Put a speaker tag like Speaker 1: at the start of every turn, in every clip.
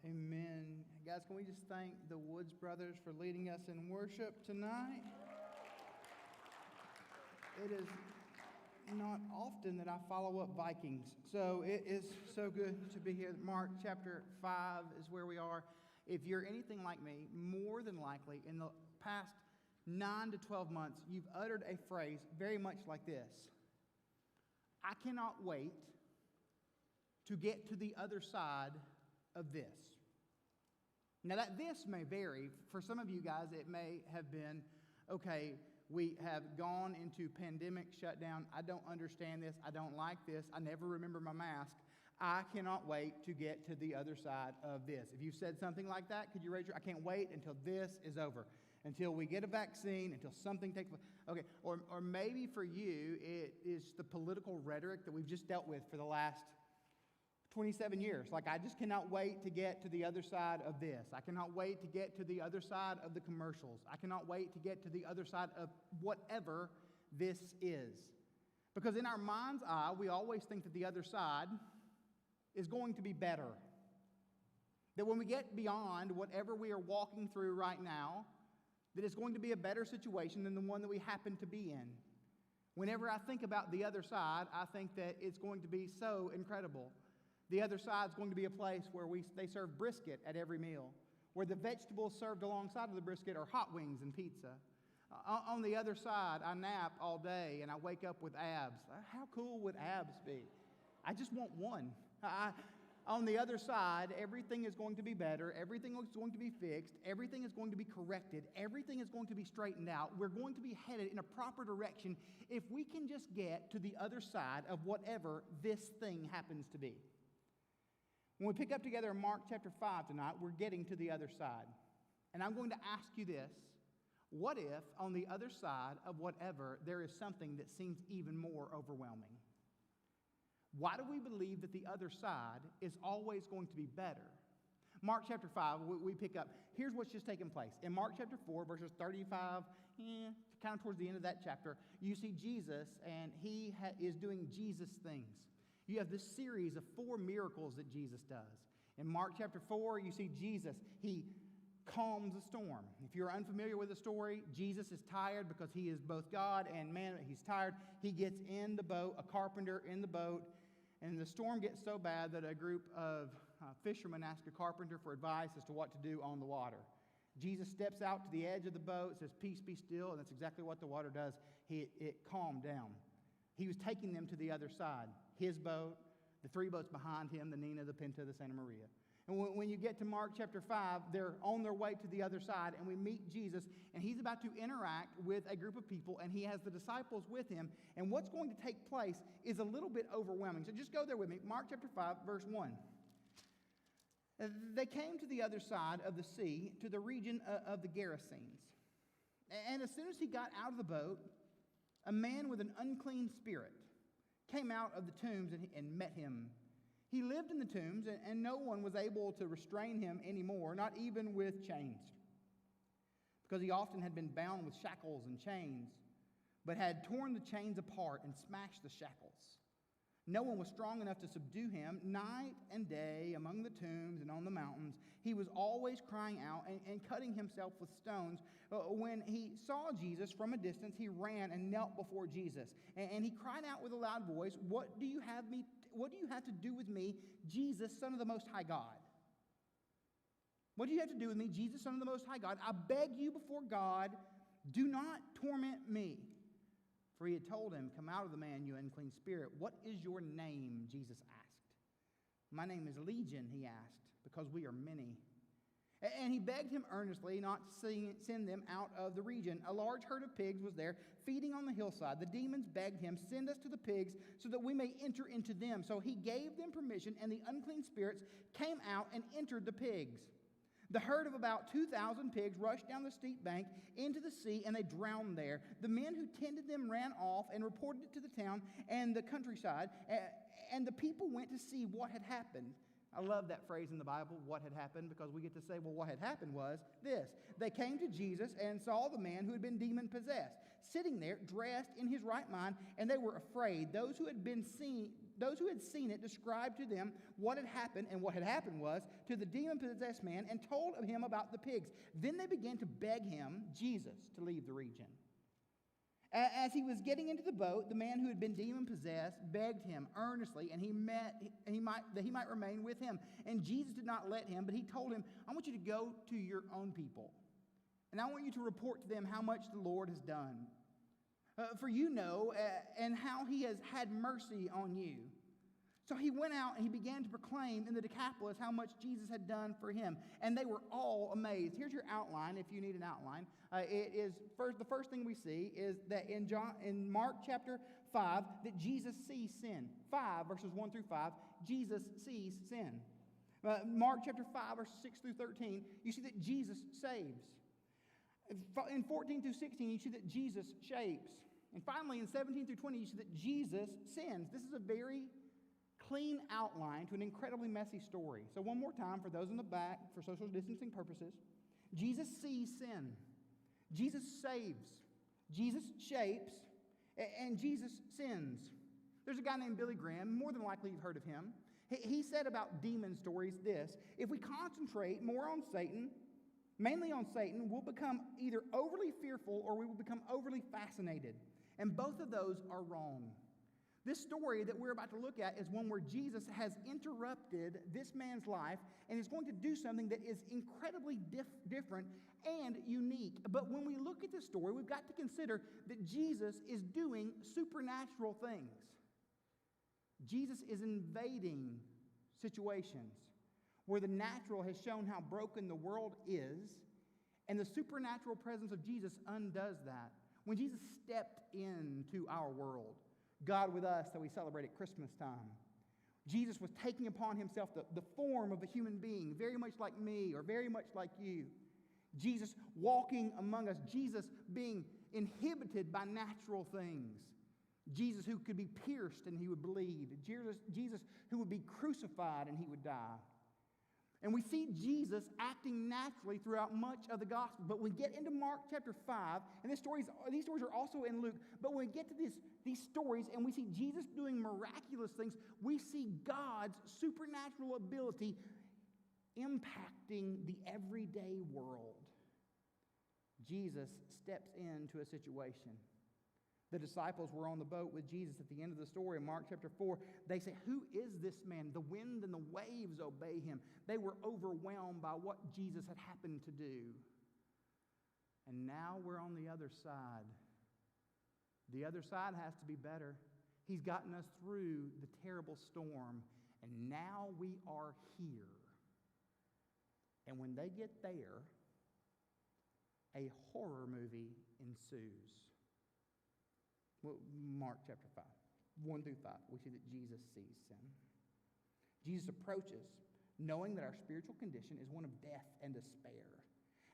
Speaker 1: Amen. Guys, can we just thank the Woods brothers for leading us in worship tonight? It is not often that I follow up Vikings, so it is so good to be here. Mark chapter 5 is where we are. If you're anything like me, more than likely in the past 9 to 12 months, you've uttered a phrase very much like this: I cannot wait to get to the other side of this. Now that this may vary. For some of you guys, it may have been, okay, we have gone into pandemic shutdown. I don't understand this. I don't like this. I never remember my mask. I cannot wait to get to the other side of this. If you've said something like that, could you raise your, I can't wait until this is over, until we get a vaccine, until something takes place. Okay, or maybe for you, it is the political rhetoric that we've just dealt with for the last 27 years. Like, I just cannot wait to get to the other side of this. I cannot wait to get to the other side of the commercials. I cannot wait to get to the other side of whatever this is. Because in our mind's eye, we always think that the other side is going to be better. That when we get beyond whatever we are walking through right now, that it's going to be a better situation than the one that we happen to be in. Whenever I think about the other side, I think that it's going to be so incredible. The other side is going to be a place where they serve brisket at every meal, where the vegetables served alongside of the brisket are hot wings and pizza. On the other side, I nap all day and I wake up with abs. How cool would abs be? I just want one. On the other side, everything is going to be better. Everything is going to be fixed. Everything is going to be corrected. Everything is going to be straightened out. We're going to be headed in a proper direction if we can just get to the other side of whatever this thing happens to be. When we pick up together in Mark chapter 5 tonight, we're getting to the other side. And I'm going to ask you this: what if on the other side of whatever there is something that seems even more overwhelming? Why do we believe that the other side is always going to be better? Mark chapter 5, we pick up. Here's what's just taken place. In Mark chapter 4, verses 35, kind of towards the end of that chapter, you see Jesus, and he is doing Jesus things. You have this series of 4 miracles that Jesus does. In Mark chapter 4, you see Jesus. He calms a storm. If you're unfamiliar with the story, Jesus is tired because he is both God and man. He's tired. He gets in the boat, a carpenter in the boat, and the storm gets so bad that a group of fishermen ask a carpenter for advice as to what to do on the water. Jesus steps out to the edge of the boat, says, "Peace, be still," and that's exactly what the water does. It calmed down. He was taking them to the other side. His boat, the 3 boats behind him, the Nina, the Pinta, the Santa Maria. And when you get to Mark chapter 5, they're on their way to the other side, and we meet Jesus, and he's about to interact with a group of people, and he has the disciples with him, and what's going to take place is a little bit overwhelming. So just go there with me. Mark chapter 5, verse 1. They came to the other side of the sea, to the region of the Gerasenes. And as soon as he got out of the boat, a man with an unclean spirit came out of the tombs and met him. He lived in the tombs, and no one was able to restrain him anymore, not even with chains, because he often had been bound with shackles and chains, but had torn the chains apart and smashed the shackles. No one was strong enough to subdue him. Night and day, among the tombs and on the mountains, he was always crying out and cutting himself with stones. When he saw Jesus from a distance, he ran and knelt before Jesus. And he cried out with a loud voice, What do you have to do with me, Jesus, Son of the Most High God? What do you have to do with me, Jesus, Son of the Most High God? I beg you before God, do not torment me. For he had told him, Come out of the man, you unclean spirit. What is your name? Jesus asked. My name is Legion, he asked, because we are many. And he begged him earnestly not to send them out of the region. A large herd of pigs was there, feeding on the hillside. The demons begged him, Send us to the pigs so that we may enter into them. So he gave them permission, and the unclean spirits came out and entered the pigs. The herd of about 2,000 pigs rushed down the steep bank into the sea, and they drowned there. The men who tended them ran off and reported it to the town and the countryside, and the people went to see what had happened. I love that phrase in the Bible, what had happened, because we get to say, well, what had happened was this. They came to Jesus and saw the man who had been demon-possessed, sitting there, dressed in his right mind, and they were afraid. Those who had been seen those who had seen it described to them what had happened, and what had happened was to the demon-possessed man, and told him about the pigs. Then they began to beg him, Jesus, to leave the region. As he was getting into the boat, the man who had been demon-possessed begged him earnestly, and that he might remain with him. And Jesus did not let him, but he told him, I want you to go to your own people, and I want you to report to them how much the Lord has done. For you know, and how he has had mercy on you. So he went out and he began to proclaim in the Decapolis how much Jesus had done for him. And they were all amazed. Here's your outline if you need an outline. The first thing we see is that in Mark chapter 5, that Jesus sees sin. 5, verses 1 through 5, Jesus sees sin. Mark chapter 5, verses 6 through 13, you see that Jesus saves. In 14 through 16, you see that Jesus shapes. And finally, in 17 through 20, you see that Jesus sins. This is a very clean outline to an incredibly messy story. So one more time, for those in the back, for social distancing purposes, Jesus sees sin. Jesus saves. Jesus shapes. And Jesus sins. There's a guy named Billy Graham. More than likely you've heard of him. He said about demon stories this: if we concentrate more on Satan, mainly on Satan, we'll become either overly fearful or we will become overly fascinated. And both of those are wrong. This story that we're about to look at is one where Jesus has interrupted this man's life and is going to do something that is incredibly different and unique. But when we look at this story, we've got to consider that Jesus is doing supernatural things. Jesus is invading situations where the natural has shown how broken the world is, and the supernatural presence of Jesus undoes that. When Jesus stepped into our world, God with us that we celebrate at Christmas time, Jesus was taking upon himself the form of a human being, very much like me or very much like you. Jesus walking among us, Jesus being inhibited by natural things. Jesus who could be pierced and he would bleed. Jesus who would be crucified and he would die. And we see Jesus acting naturally throughout much of the gospel. But when we get into Mark chapter 5, and these stories are also in Luke, but when we get to these stories and we see Jesus doing miraculous things, we see God's supernatural ability impacting the everyday world. Jesus steps into a situation. The disciples were on the boat with Jesus at the end of the story in Mark chapter 4. They say, who is this man? The wind and the waves obey him. They were overwhelmed by what Jesus had happened to do. And now we're on the other side. The other side has to be better. He's gotten us through the terrible storm, and now we are here. And when they get there, a horror movie ensues. Mark chapter 5, 1 through 5, we see that Jesus sees sin. Jesus approaches, knowing that our spiritual condition is one of death and despair.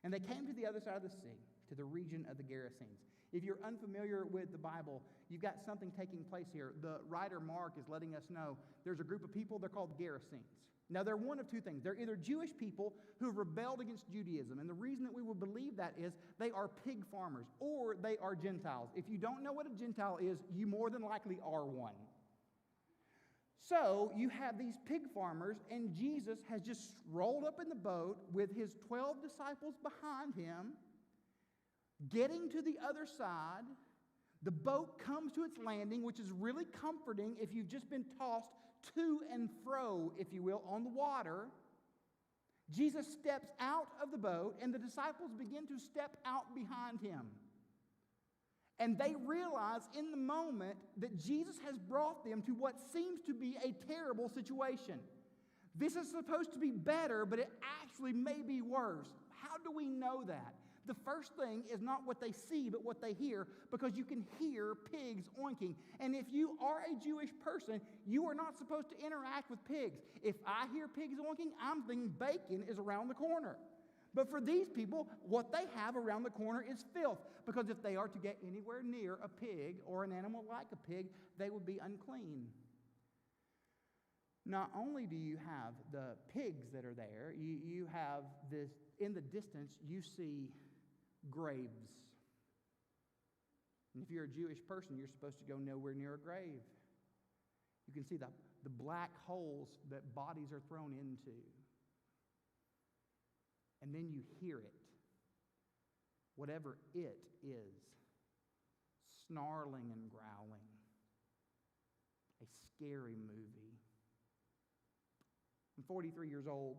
Speaker 1: And they came to the other side of the sea, to the region of the Gerasenes. If you're unfamiliar with the Bible, you've got something taking place here. The writer Mark is letting us know there's a group of people, they're called Gerasenes. Now, they're one of two things. They're either Jewish people who have rebelled against Judaism, and the reason that we would believe that is they are pig farmers, or they are Gentiles. If you don't know what a Gentile is, you more than likely are one. So, you have these pig farmers, and Jesus has just rolled up in the boat with his 12 disciples behind him, getting to the other side. The boat comes to its landing, which is really comforting if you've just been tossed to and fro, if you will, on the water. Jesus steps out of the boat, and the disciples begin to step out behind him. And they realize in the moment that Jesus has brought them to what seems to be a terrible situation. This is supposed to be better, but it actually may be worse. How do we know that? The first thing is not what they see, but what they hear, because you can hear pigs oinking. And if you are a Jewish person, you are not supposed to interact with pigs. If I hear pigs oinking, I'm thinking bacon is around the corner. But for these people, what they have around the corner is filth, because if they are to get anywhere near a pig or an animal like a pig, they would be unclean. Not only do you have the pigs that are there, you have this, in the distance, you see graves. And if you're a Jewish person, you're supposed to go nowhere near a grave. You can see the black holes that bodies are thrown into. And then you hear it. Whatever it is, snarling and growling. A scary movie. I'm 43 years old.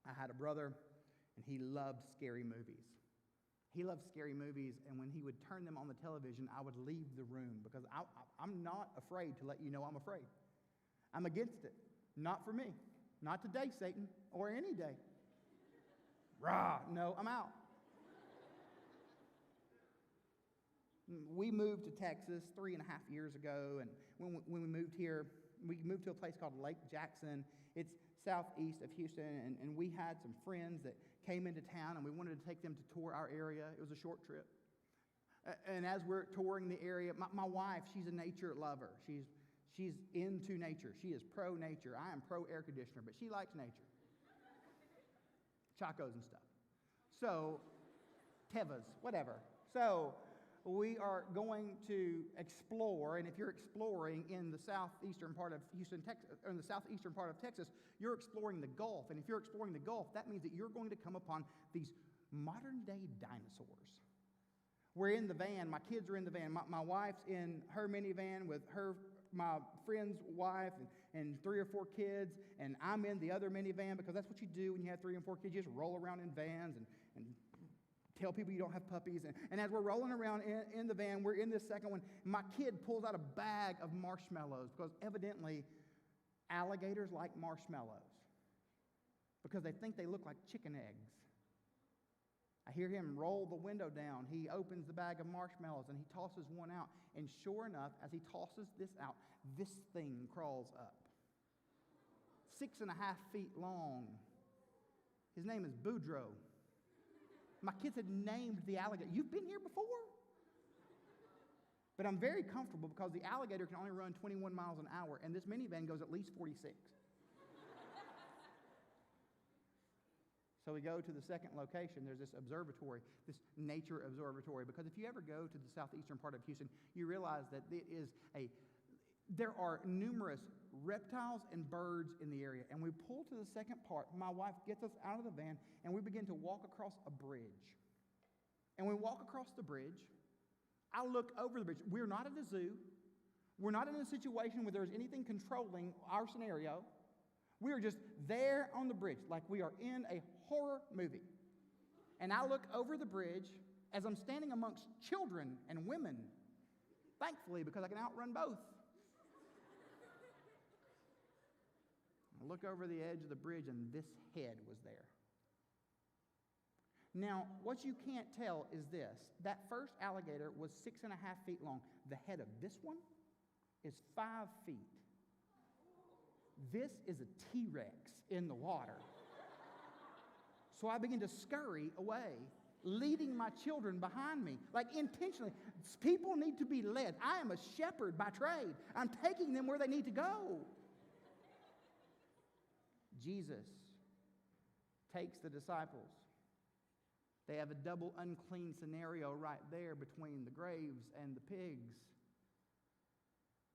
Speaker 1: I had a brother, and he loved scary movies. He loved scary movies, and when he would turn them on the television, I would leave the room because I'm not afraid to let you know I'm afraid. I'm against it. Not for me. Not today, Satan, or any day. Rah, no, I'm out. We moved to Texas 3.5 years ago, and when we moved here, we moved to a place called Lake Jackson. It's southeast of Houston, and we had some friends that came into town, and we wanted to take them to tour our area. It was a short trip. And as we're touring the area, my wife, she's a nature lover. She's into nature. She is pro-nature. I am pro-air conditioner, but she likes nature. Chacos and stuff. So, Tevas, whatever. So, we are going to explore, and if you're exploring in the southeastern part of Houston, Texas, or in the southeastern part of Texas, you're exploring the Gulf. And if you're exploring the Gulf, that means that you're going to come upon these modern-day dinosaurs. We're in the van. My kids are in the van. My wife's in her minivan with my friend's wife and 3 or 4 kids, and I'm in the other minivan because that's what you do when you have 3 and 4 kids. You just roll around in vans and tell people you don't have puppies. And as we're rolling around in the van, we're in this second one. My kid pulls out a bag of marshmallows because evidently alligators like marshmallows because they think they look like chicken eggs. I hear him roll the window down. He opens the bag of marshmallows and he tosses one out. And sure enough, as he tosses this out, this thing crawls up. 6.5 feet long. His name is Boudreaux. My kids had named the alligator. You've been here before? But I'm very comfortable because the alligator can only run 21 miles an hour, and this minivan goes at least 46. So we go to the second location. There's this observatory, this nature observatory, because if you ever go to the southeastern part of Houston, you realize that there are numerous reptiles and birds in the area. And we pull to the second part. My wife gets us out of the van, and we begin to walk across a bridge. And we walk across the bridge. I look over the bridge. We're not at a zoo. We're not in a situation where there's anything controlling our scenario. We are just there on the bridge like we are in a horror movie. And I look over the bridge as I'm standing amongst children and women, thankfully, because I can outrun both. I look over the edge of the bridge, and this head was there. Now, what you can't tell is this. That first alligator was 6.5 feet long. The head of this one is 5 feet. This is a T-Rex in the water. So I begin to scurry away, leading my children behind me, like intentionally. People need to be led. I am a shepherd by trade. I'm taking them where they need to go. Jesus takes the disciples. They have a double unclean scenario right there between the graves and the pigs.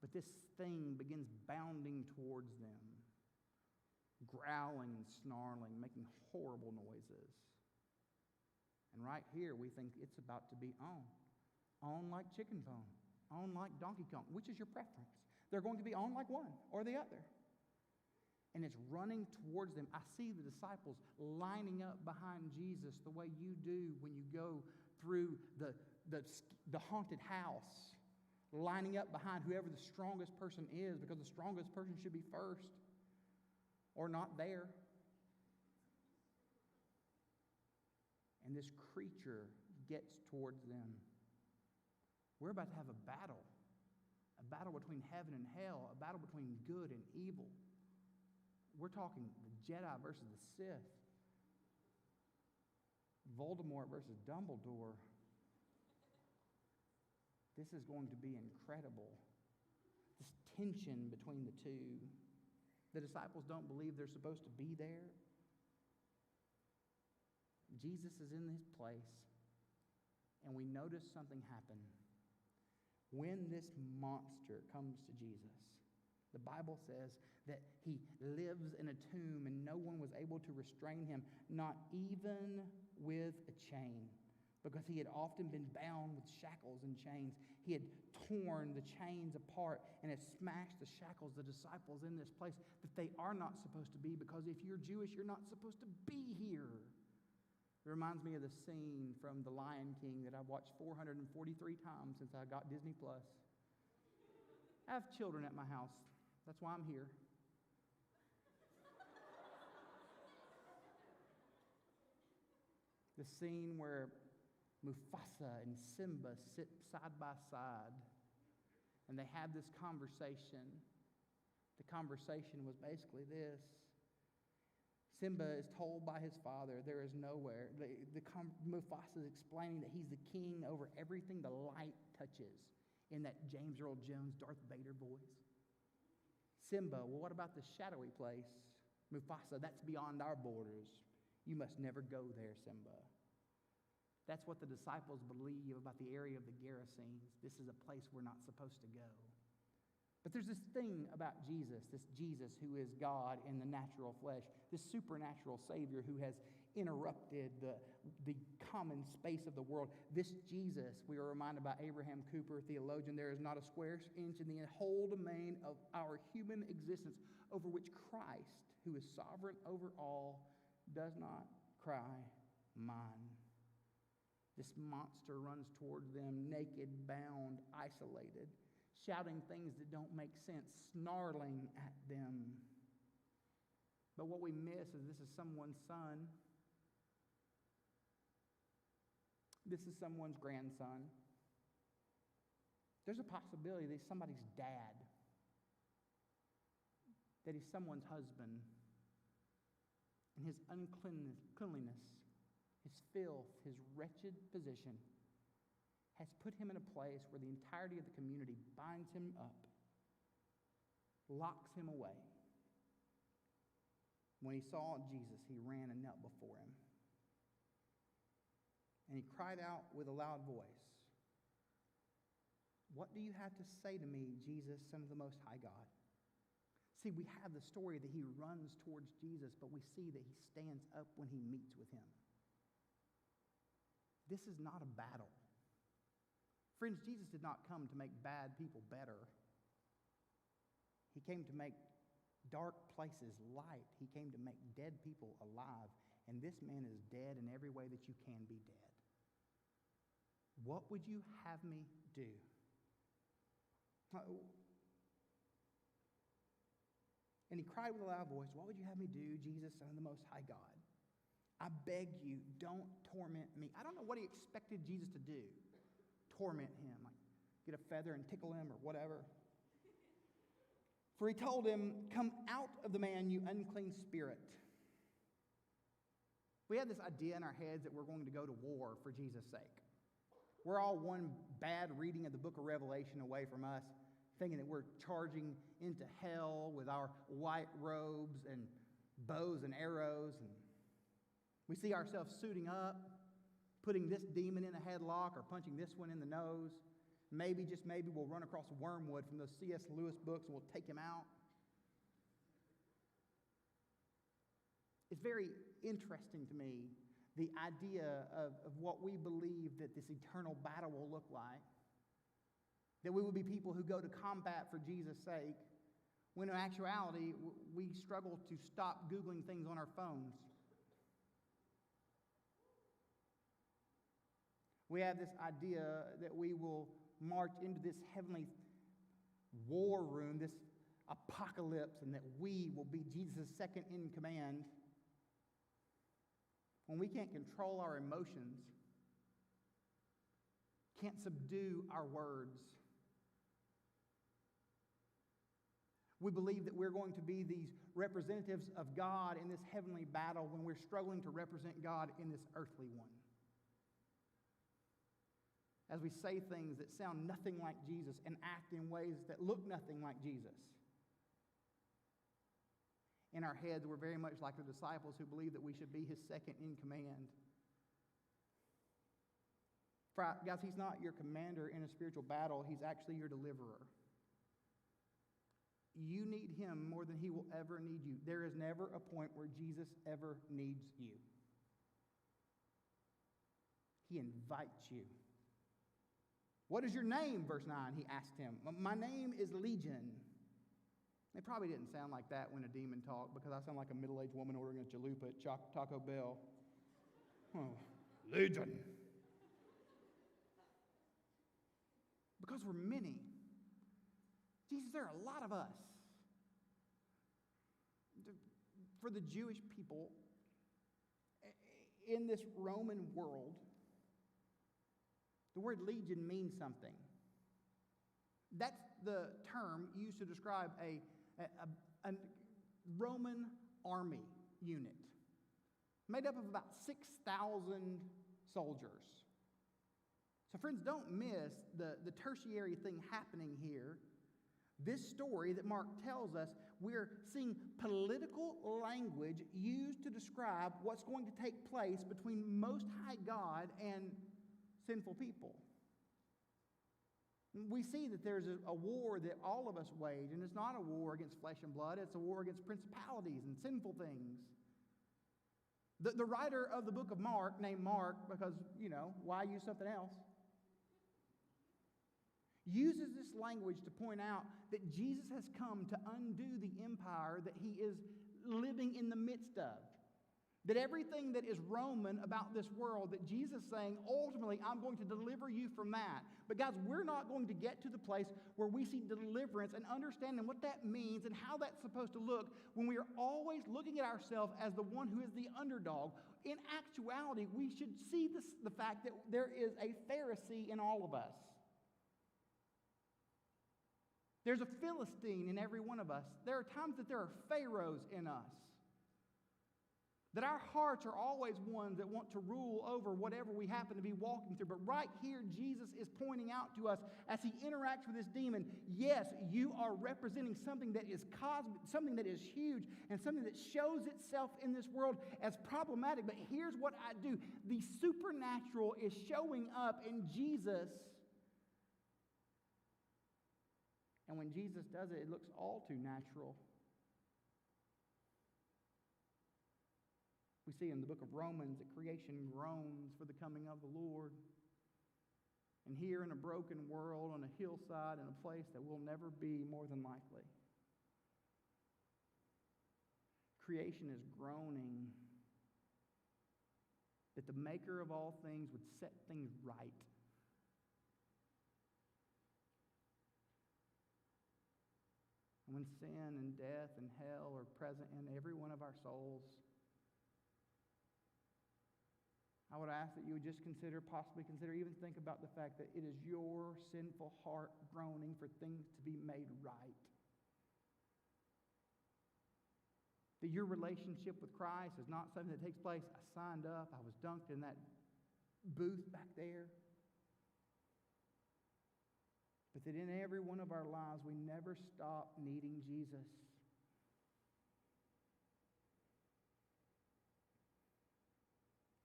Speaker 1: But this thing begins bounding towards them, growling and snarling, making horrible noises. And right here we think it's about to be on like chicken bone, on like Donkey Kong. Which is your preference? They're going to be on like one or the other. And it's running towards them. I see the disciples lining up behind Jesus the way you do when you go through the haunted house, lining up behind whoever the strongest person is, because the strongest person should be first or not there. And this creature gets towards them. We're about to have a battle between heaven and hell, a battle between good and evil. We're talking the Jedi versus the Sith, Voldemort versus Dumbledore. This is going to be incredible. This tension between the two. The disciples don't believe they're supposed to be there. Jesus is in his place, and we notice something happen. When this monster comes to Jesus, The Bible says that he lives in a tomb and no one was able to restrain him, not even with a chain, because he had often been bound with shackles and chains. He had torn the chains apart and had smashed the shackles, the disciples in this place that they are not supposed to be, because if you're Jewish, you're not supposed to be here. It reminds me of the scene from The Lion King that I've watched 443 times since I got Disney+. I have children at my house. That's why I'm here. The scene where Mufasa and Simba sit side by side and they have this conversation. The conversation was basically this. Simba is told by his father there is nowhere. Mufasa is explaining that he's the king over everything the light touches in that James Earl Jones, Darth Vader voice. Simba, well, what about the shadowy place? Mufasa, that's beyond our borders. You must never go there, Simba. That's what the disciples believe about the area of the Gerasenes. This is a place we're not supposed to go. But there's this thing about Jesus, this Jesus who is God in the natural flesh, this supernatural Savior who has interrupted the common space of the world. This Jesus, we are reminded by Abraham Cooper, theologian, there is not a square inch in the whole domain of our human existence over which Christ, who is sovereign over all, does not cry, mine. This monster runs toward them, naked, bound, isolated, shouting things that don't make sense, snarling at them. But what we miss is this is someone's son. This is someone's grandson. There's a possibility that he's somebody's dad, that he's someone's husband, and his uncleanliness, his filth, his wretched position has put him in a place where the entirety of the community binds him up, locks him away. When he saw Jesus, he ran and knelt before him. And he cried out with a loud voice, "What do you have to say to me, Jesus, Son of the Most High God?" See, we have the story that he runs towards Jesus, but we see that he stands up when he meets with him. This is not a battle. Friends, Jesus did not come to make bad people better. He came to make dark places light. He came to make dead people alive. And this man is dead in every way that you can be dead. What would you have me do? And he cried with a loud voice, "What would you have me do, Jesus, Son of the Most High God? I beg you, don't torment me." I don't know what he expected Jesus to do. Torment him, like get a feather and tickle him or whatever. For he told him, "Come out of the man, you unclean spirit." We have this idea in our heads that we're going to go to war for Jesus' sake. We're all one bad reading of the book of Revelation away from us, thinking that we're charging into hell with our white robes and bows and arrows. And we see ourselves suiting up, putting this demon in a headlock or punching this one in the nose. Maybe, just maybe, we'll run across Wormwood from those C.S. Lewis books and we'll take him out. It's very interesting to me, the idea of what we believe that this eternal battle will look like. That we will be people who go to combat for Jesus' sake, when in actuality, we struggle to stop Googling things on our phones. We have this idea that we will march into this heavenly war room, this apocalypse, and that we will be Jesus' second in command. When we can't control our emotions, can't subdue our words. We believe that we're going to be these representatives of God in this heavenly battle when we're struggling to represent God in this earthly one. As we say things that sound nothing like Jesus and act in ways that look nothing like Jesus. In our heads, we're very much like the disciples who believe that we should be his second in command. Guys, he's not your commander in a spiritual battle. He's actually your deliverer. You need him more than he will ever need you. There is never a point where Jesus ever needs you. He invites you. What is your name? Verse 9, he asked him. My name is Legion. It probably didn't sound like that when a demon talked, because I sound like a middle-aged woman ordering a chalupa at Taco Bell. Oh, Legion. Because we're many. Jesus, there are a lot of us. For the Jewish people in this Roman world, the word legion means something. That's the term used to describe a Roman army unit made up of about 6,000 soldiers. So friends, don't miss the tertiary thing happening here. This story that Mark tells us, we're seeing political language used to describe what's going to take place between Most High God and sinful people. We see that there's a war that all of us wage, and it's not a war against flesh and blood, it's a war against principalities and sinful things. The writer of the book of Mark, named Mark, because, why use something else, uses this language to point out that Jesus has come to undo the empire that he is living in the midst of. That everything that is Roman about this world, that Jesus is saying, ultimately, I'm going to deliver you from that. But guys, we're not going to get to the place where we see deliverance and understanding what that means and how that's supposed to look when we are always looking at ourselves as the one who is the underdog. In actuality, we should see the fact that there is a Pharisee in all of us. There's a Philistine in every one of us. There are times that there are Pharaohs in us. That our hearts are always ones that want to rule over whatever we happen to be walking through. But right here, Jesus is pointing out to us as he interacts with this demon, yes, you are representing something that is cosmic, something that is huge, and something that shows itself in this world as problematic. But here's what I do. The supernatural is showing up in Jesus. And when Jesus does it, it looks all too natural. We see in the book of Romans that creation groans for the coming of the Lord. And here in a broken world, on a hillside, in a place that will never be, more than likely, creation is groaning that the maker of all things would set things right. And when sin and death and hell are present in every one of our souls, I would ask that you would just possibly consider, even think about the fact that it is your sinful heart groaning for things to be made right. That your relationship with Christ is not something that takes place. I signed up, I was dunked in that booth back there. But that in every one of our lives, we never stop needing Jesus.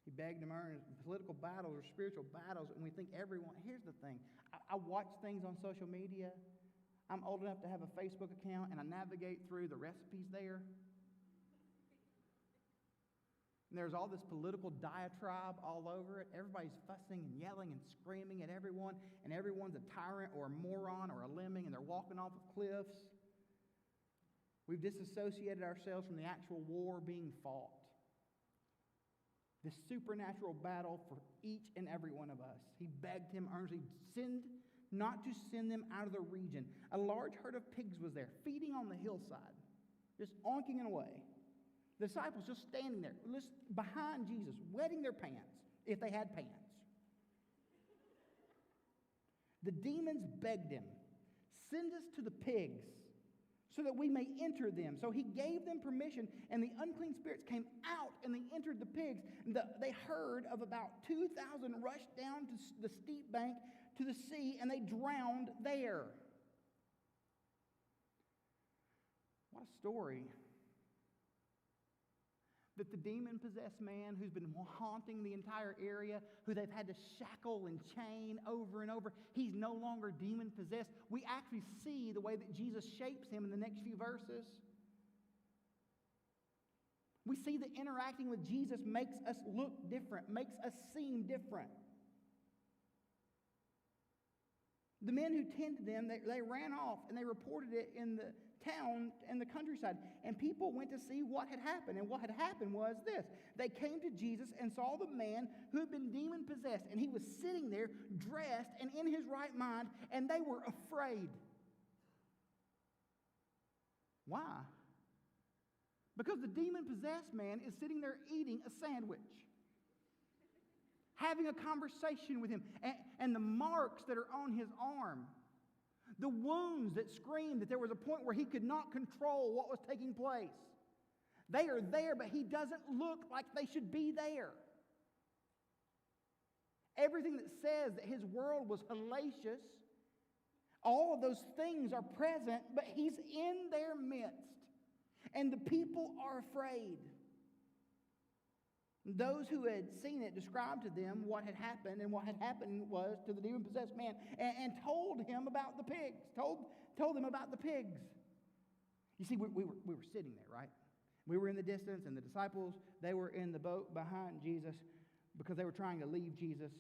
Speaker 1: He begged him earn political battles or spiritual battles, and we think everyone. Here's the thing. I watch things on social media. I'm old enough to have a Facebook account, and I navigate through the recipes there. And there's all this political diatribe all over it. Everybody's fussing and yelling and screaming at everyone, and everyone's a tyrant or a moron or a lemming, and they're walking off of cliffs. We've disassociated ourselves from the actual war being fought. This supernatural battle for each and every one of us. He begged him earnestly, not to send them out of the region. A large herd of pigs was there, feeding on the hillside, just oinking away. The disciples just standing there, behind Jesus, wetting their pants, if they had pants. The demons begged him, send us to the pigs, so that we may enter them. So he gave them permission, and the unclean spirits came out, and they entered the pigs. They heard of about 2,000 rushed down to the steep bank to the sea, and they drowned there. What a story. that the demon-possessed man who's been haunting the entire area, who they've had to shackle and chain over and over, he's no longer demon-possessed. We actually see the way that Jesus shapes him in the next few verses. We see that interacting with Jesus makes us look different, makes us seem different. The men who tended them, they ran off and they reported it in the town and the countryside. And people went to see what had happened. And what had happened was this. They came to Jesus and saw the man who had been demon-possessed. And he was sitting there dressed and in his right mind. And they were afraid. Why? Because the demon-possessed man is sitting there eating a sandwich, having a conversation with him, and the marks that are on his arm, the wounds that scream that there was a point where he could not control what was taking place. They are there, but he doesn't look like they should be there. Everything that says that his world was hellacious, all of those things are present, but he's in their midst. And the people are afraid. Those who had seen it described to them what had happened, and what had happened was to the demon-possessed man, and told him about the pigs. Told him about the pigs. You see, we were sitting there, right? We were in the distance, and the disciples, they were in the boat behind Jesus because they were trying to leave Jesus.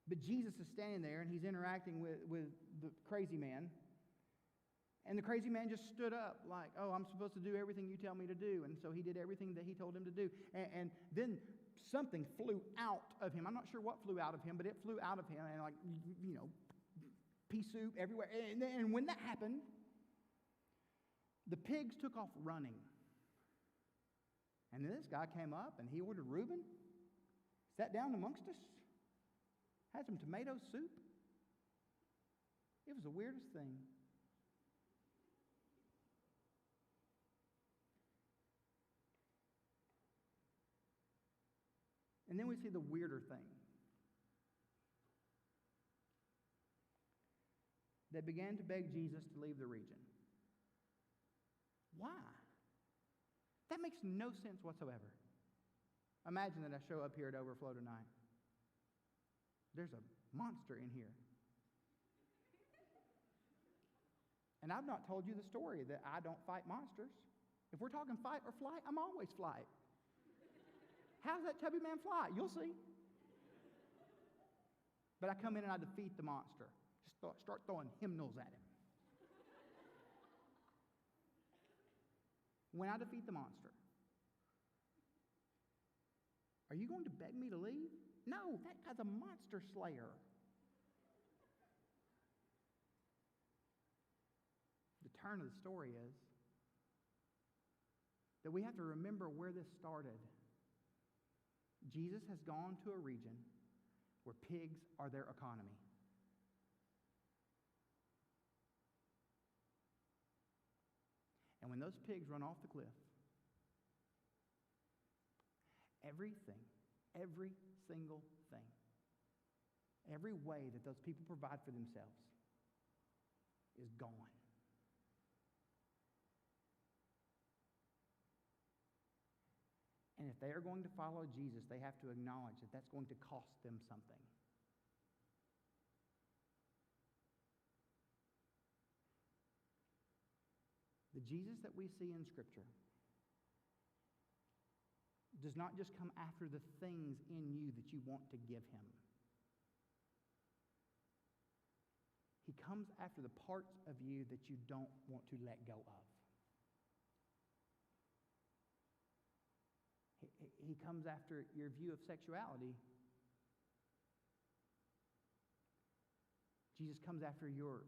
Speaker 1: But Jesus is standing there, and he's interacting with the crazy man. And the crazy man just stood up like, oh, I'm supposed to do everything you tell me to do. And so he did everything that he told him to do. And then something flew out of him. I'm not sure what flew out of him, but it flew out of him. And like, you know, pea soup everywhere. And when that happened, the pigs took off running. And then this guy came up and he ordered Reuben, sat down amongst us, had some tomato soup. It was the weirdest thing. And then we see the weirder thing. They began to beg Jesus to leave the region. Why? That makes no sense whatsoever. Imagine that I show up here at Overflow tonight. There's a monster in here. And I've not told you the story that I don't fight monsters. If we're talking fight or flight, I'm always flight. How's that chubby man fly? You'll see. But I come in and I defeat the monster. Just start throwing hymnals at him. When I defeat the monster, are you going to beg me to leave? No, that guy's a monster slayer. The turn of the story is that we have to remember where this started. Jesus has gone to a region where pigs are their economy. And when those pigs run off the cliff, everything, every single thing, every way that those people provide for themselves is gone. And if they are going to follow Jesus, they have to acknowledge that that's going to cost them something. The Jesus that we see in Scripture does not just come after the things in you that you want to give him. He comes after the parts of you that you don't want to let go of. He comes after your view of sexuality. Jesus comes after your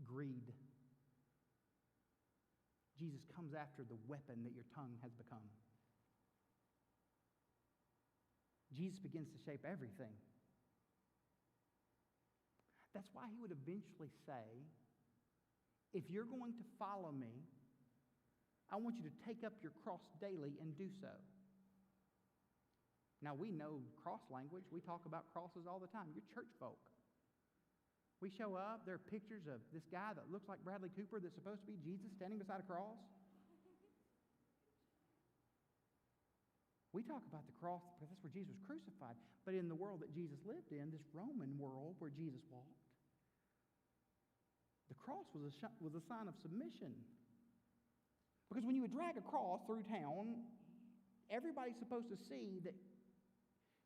Speaker 1: greed. Jesus comes after the weapon that your tongue has become. Jesus begins to shape everything. That's why he would eventually say, if you're going to follow me, I want you to take up your cross daily and do so. Now, we know cross language. We talk about crosses all the time. You're church folk. We show up, there are pictures of this guy that looks like Bradley Cooper that's supposed to be Jesus standing beside a cross. We talk about the cross because that's where Jesus was crucified. But in the world that Jesus lived in, this Roman world where Jesus walked, the cross was a sign of submission. Because when you would drag a cross through town, everybody's supposed to see that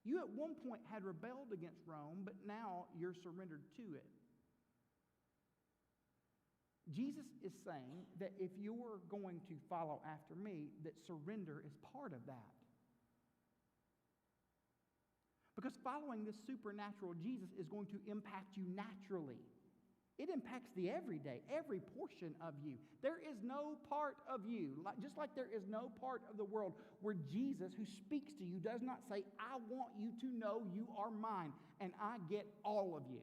Speaker 1: you at one point had rebelled against Rome, but now you're surrendered to it. Jesus is saying that if you're going to follow after me, that surrender is part of that. Because following this supernatural Jesus is going to impact you naturally. It impacts the everyday, every portion of you. There is no part of you, just like there is no part of the world where Jesus, who speaks to you, does not say, I want you to know you are mine, and I get all of you.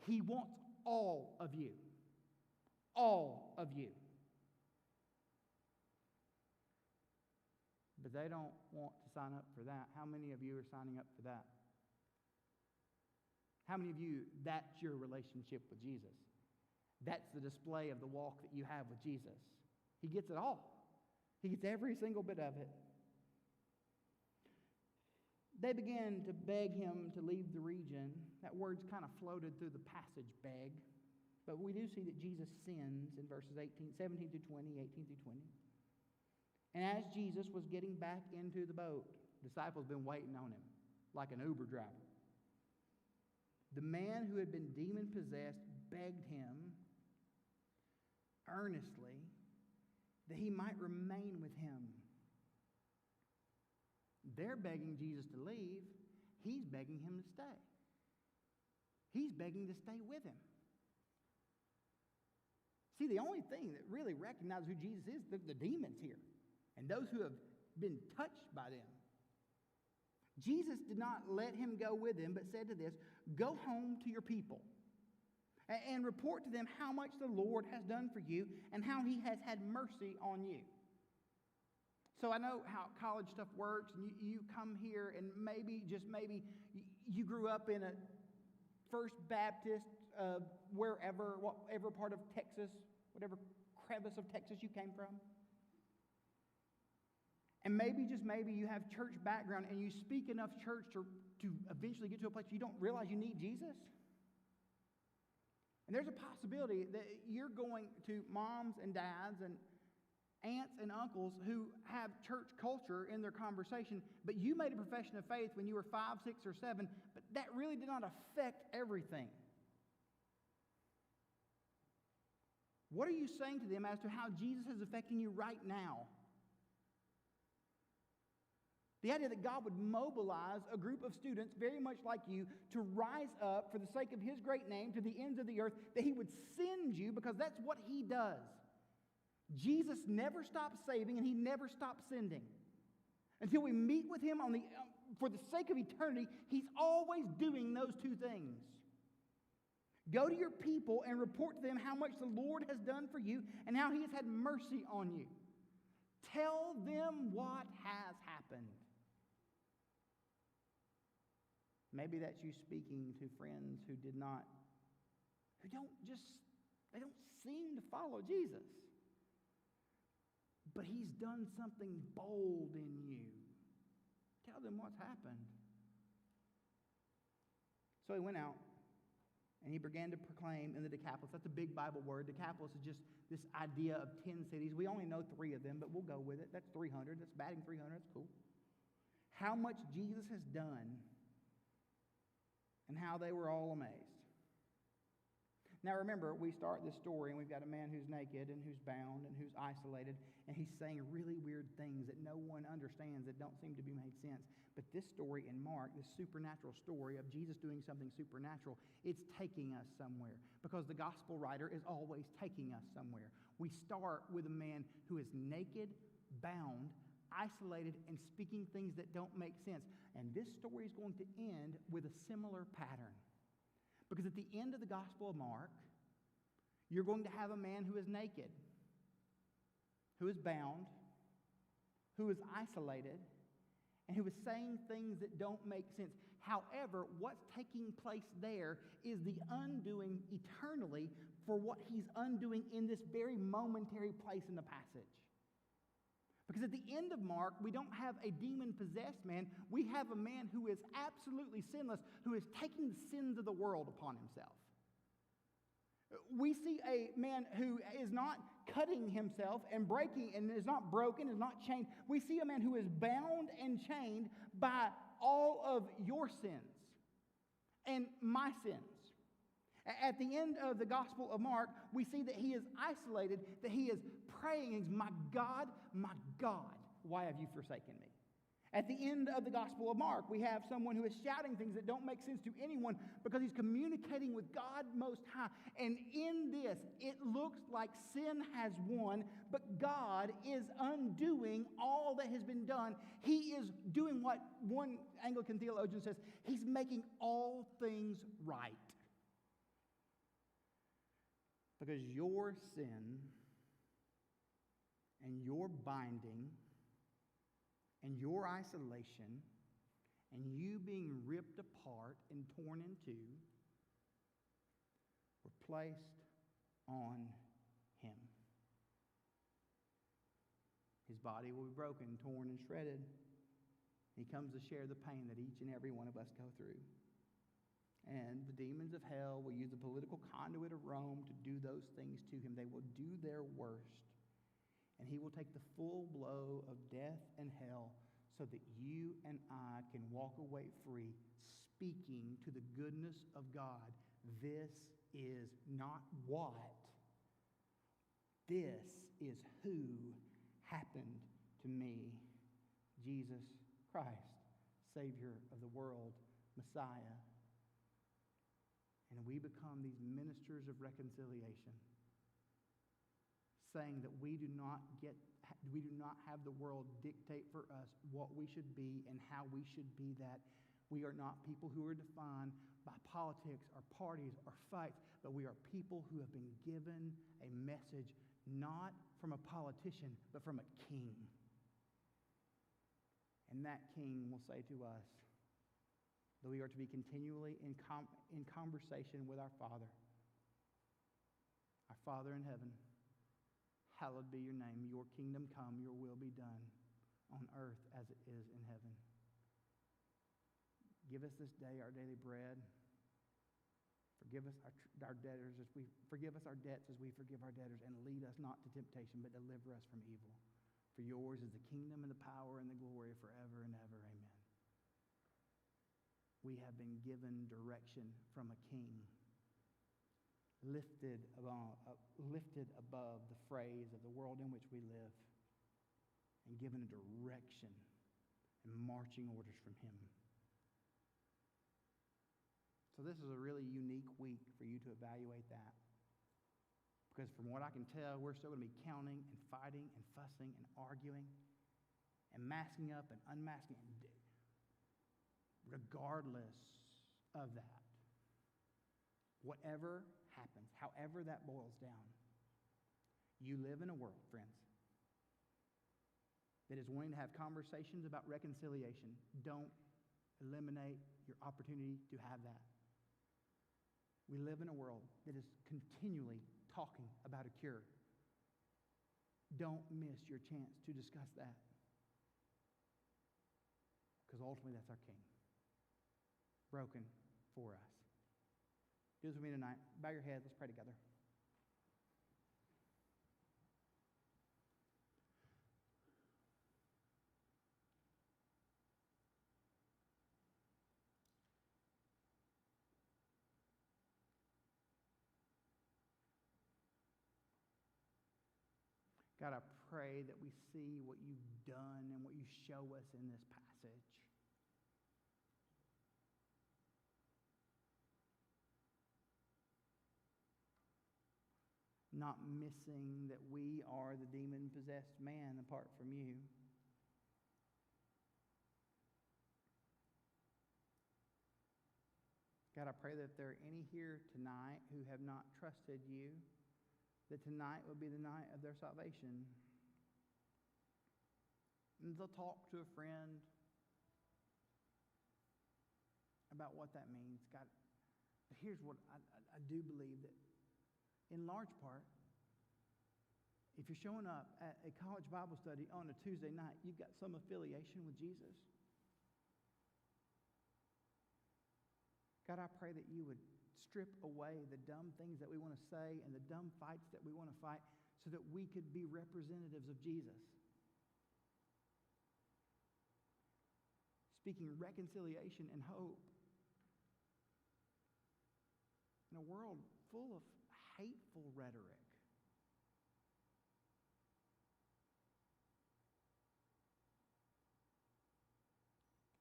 Speaker 1: He wants all of you. All of you. But they don't want to sign up for that. How many of you are signing up for that? How many of you, that's your relationship with Jesus? That's the display of the walk that you have with Jesus. He gets it all. He gets every single bit of it. They began to beg him to leave the region. That word's kind of floated through the passage, beg. But we do see that Jesus sins in verses 17 through 20, 18 through 20. And as Jesus was getting back into the boat, disciples been waiting on him like an Uber driver. The man who had been demon-possessed begged him earnestly that he might remain with him. They're begging Jesus to leave. He's begging him to stay. He's begging to stay with him. See, the only thing that really recognizes who Jesus is, the demons here, and those who have been touched by them. Jesus did not let him go with him, but said to this, go home to your people and report to them how much the Lord has done for you and how he has had mercy on you. So I know how college stuff works, and you come here and maybe, just maybe, you grew up in a First Baptist, wherever, whatever part of Texas, whatever crevice of Texas you came from. And maybe, just maybe, you have church background and you speak enough church to eventually get to a place you don't realize you need Jesus. And there's a possibility that you're going to moms and dads and aunts and uncles who have church culture in their conversation, but you made a profession of faith when you were 5, 6, or 7, but that really did not affect everything. What are you saying to them as to how Jesus is affecting you right now? The idea that God would mobilize a group of students very much like you to rise up for the sake of his great name to the ends of the earth, that he would send you because that's what he does. Jesus never stops saving and he never stops sending. Until we meet with him for the sake of eternity, he's always doing those two things. Go to your people and report to them how much the Lord has done for you and how he has had mercy on you. Tell them what has happened. Maybe that's you speaking to friends who don't seem to follow Jesus. But he's done something bold in you. Tell them what's happened. So he went out and he began to proclaim in the Decapolis. That's a big Bible word. Decapolis is just this idea of 10 cities. We only know 3 of them, but we'll go with it. That's 300. That's batting 300. That's cool. How much Jesus has done and how they were all amazed. Now remember, we start this story and we've got a man who's naked and who's bound and who's isolated, and he's saying really weird things that no one understands, that don't seem to be made sense. But this story in Mark, this supernatural story of Jesus doing something supernatural, it's taking us somewhere because the gospel writer is always taking us somewhere. We start with a man who is naked, bound, isolated, and speaking things that don't make sense. And this story is going to end with a similar pattern. Because at the end of the Gospel of Mark, you're going to have a man who is naked, who is bound, who is isolated, and who is saying things that don't make sense. However, what's taking place there is the undoing eternally for what he's undoing in this very momentary place in the passage. Because at the end of Mark, we don't have a demon-possessed man. We have a man who is absolutely sinless, who is taking the sins of the world upon himself. We see a man who is not cutting himself and breaking and is not broken, is not chained. We see a man who is bound and chained by all of your sins and my sins. At the end of the Gospel of Mark, we see that he is isolated, that he is praying. He's, my God, why have you forsaken me? At the end of the Gospel of Mark, we have someone who is shouting things that don't make sense to anyone because he's communicating with God Most High. And in this, it looks like sin has won, but God is undoing all that has been done. He is doing what one Anglican theologian says, he's making all things right. Because your sin and your binding and your isolation and you being ripped apart and torn in two were placed on him. His body will be broken, torn, and shredded. He comes to share the pain that each and every one of us go through. And the demons of hell will use the political conduit of Rome to do those things to him. They will do their worst. And he will take the full blow of death and hell so that you and I can walk away free, speaking to the goodness of God. This is not what. This is who happened to me. Jesus Christ, Savior of the world, Messiah. And we become these ministers of reconciliation, saying that we do not have the world dictate for us what we should be and how we should be that. We are not people who are defined by politics or parties or fights, but we are people who have been given a message not from a politician, but from a king. And that king will say to us that we are to be continually in conversation with our Father. Our Father in heaven, hallowed be your name. Your kingdom come, your will be done on earth as it is in heaven. Give us this day our daily bread. Forgive us our debtors as we forgive us our debts as we forgive our debtors, and lead us not to temptation, but deliver us from evil. For yours is the kingdom and the power and the glory forever and ever. Amen. We have been given direction from a king, lifted above the phrase of the world in which we live, and given a direction and marching orders from him. So this is a really unique week for you to evaluate that. Because from what I can tell, we're still going to be counting and fighting and fussing and arguing and masking up and unmasking. Regardless of that, whatever happens, however that boils down, you live in a world, friends, that is wanting to have conversations about reconciliation. Don't eliminate your opportunity to have that. We live in a world that is continually talking about a cure. Don't miss your chance to discuss that. Because ultimately that's our king. Broken for us. Do this with me tonight. Bow your heads. Let's pray together. God, I pray that we see what you've done and what you show us in this passage. Not missing that we are the demon-possessed man apart from you. God, I pray that if there are any here tonight who have not trusted you, that tonight will be the night of their salvation. And they'll talk to a friend about what that means. God, here's what I do believe, that in large part, If you're showing up at a college Bible study on a Tuesday night, you've got some affiliation with Jesus. God, I pray that you would strip away the dumb things that we want to say and the dumb fights that we want to fight so that we could be representatives of Jesus. Speaking reconciliation and hope in a world full of hateful rhetoric.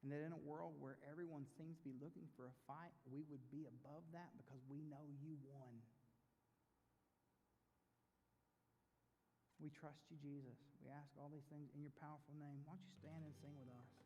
Speaker 1: And that in a world where everyone seems to be looking for a fight, we would be above that because we know you won. We trust you, Jesus. We ask all these things in your powerful name. Why don't you stand and sing with us?